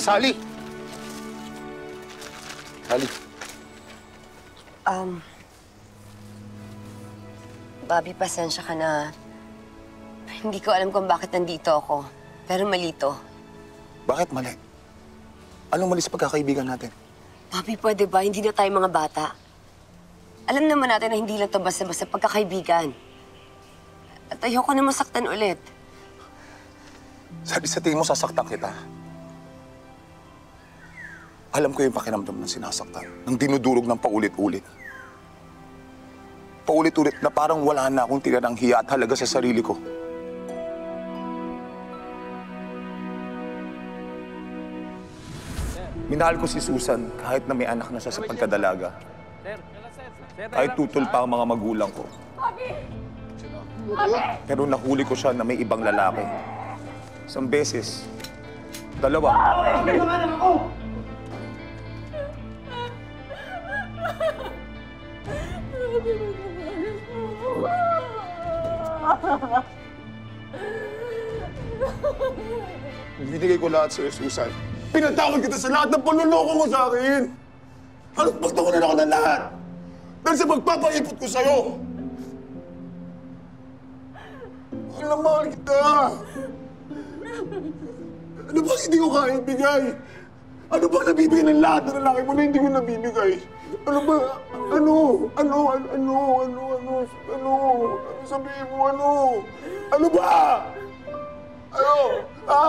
Sally! Sally. Bobby, pasensya ka na. Hindi ko alam kung bakit nandito ako. Pero mali to. Bakit mali? Anong mali sa pagkakaibigan natin? Bobby, pwede ba? Hindi na tayo mga bata. Alam naman natin na hindi lang to basta-basta pagkakaibigan. At ayoko na masaktan ulit. Sally, sa tingin mo sasaktan kita? Alam ko yung pakiramdam ng sinasaktan, ng dinudurog ng paulit-ulit. Paulit-ulit na parang wala na akong tirarang hiya at halaga sa sarili ko. Minahal ko si Susan kahit na may anak na siya sa pagkadalaga. Kahit tutol pa ang mga magulang ko. Pero nahuli ko siya na may ibang lalaki. Isang beses. Dalawa. Binigay ko lahat sa'yo, Susan. Pinatawad kita sa lahat ng panluloko mo sa akin. Halos pagtakunan ako ng lahat. Dahil sa pagpapaipot ko sa'yo. Mahal na mahal kita. Ano ba hindi ko kaya ibigay? Ano ba nabibigay ng lahat ng lalaki mo na hindi ko nabibigay? Ano ba? Ano? Sabihin mo, ano? Ano ba? Ano? Ha?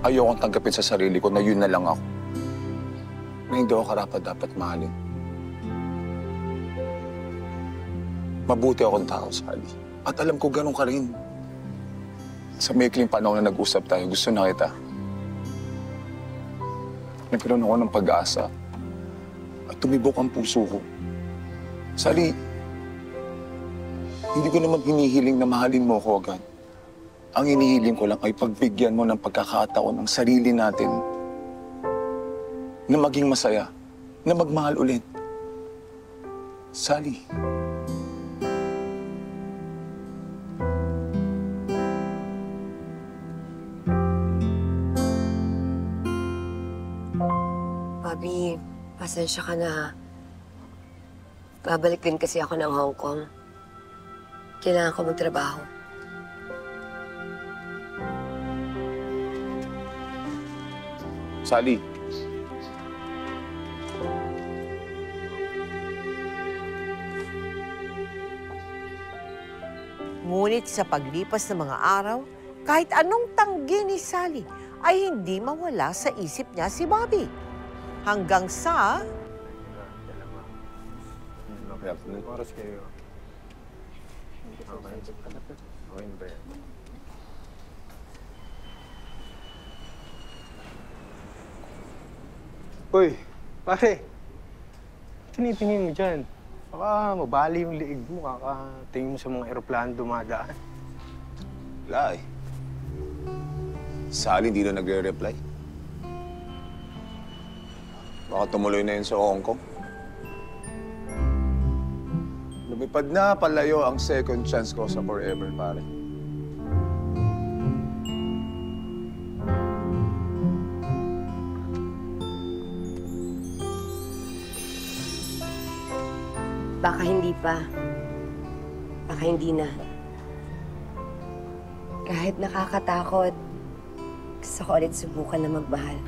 Ayokong tanggapin sa sarili ko na yun na lang ako. Na hindi ako karapat-dapat mahalin. Mabuti akong tao, Sally. At alam ko ganun ka rin. Sa maikling panahon na nag-usap tayo, gusto na kita. Nagkaroon ako ng pag-asa. At tumibok ang puso ko. Sally, hindi ko naman hinihiling na mahalin mo ako agad. Ang hinihiling ko lang ay pagbigyan mo ng pagkakataon ang sarili natin na maging masaya, na magmahal ulit. Sally. Bobby, pasensya ka na. Babalik din kasi ako ng Hong Kong. Kailangan ko magtrabaho. Sally. Ngunit sa paglipas ng mga araw, kahit anong tanggi ni Sally ay hindi mawala sa isip niya si Bobby. Hanggang sa... Oras kayo. Uy, pare. Tinitingin mo dyan. Baka mabali yung liig mo, kakatingin mo sa mga eroplano dumadaan. Wala eh. Sally hindi na nagre-reply. Baka tumuloy na yun sa Hong Kong. Lumipad na palayo ang second chance ko sa forever, pare. Baka hindi pa. Baka hindi na. Kahit nakakatakot, gusto ko ulit subukan na magmahal.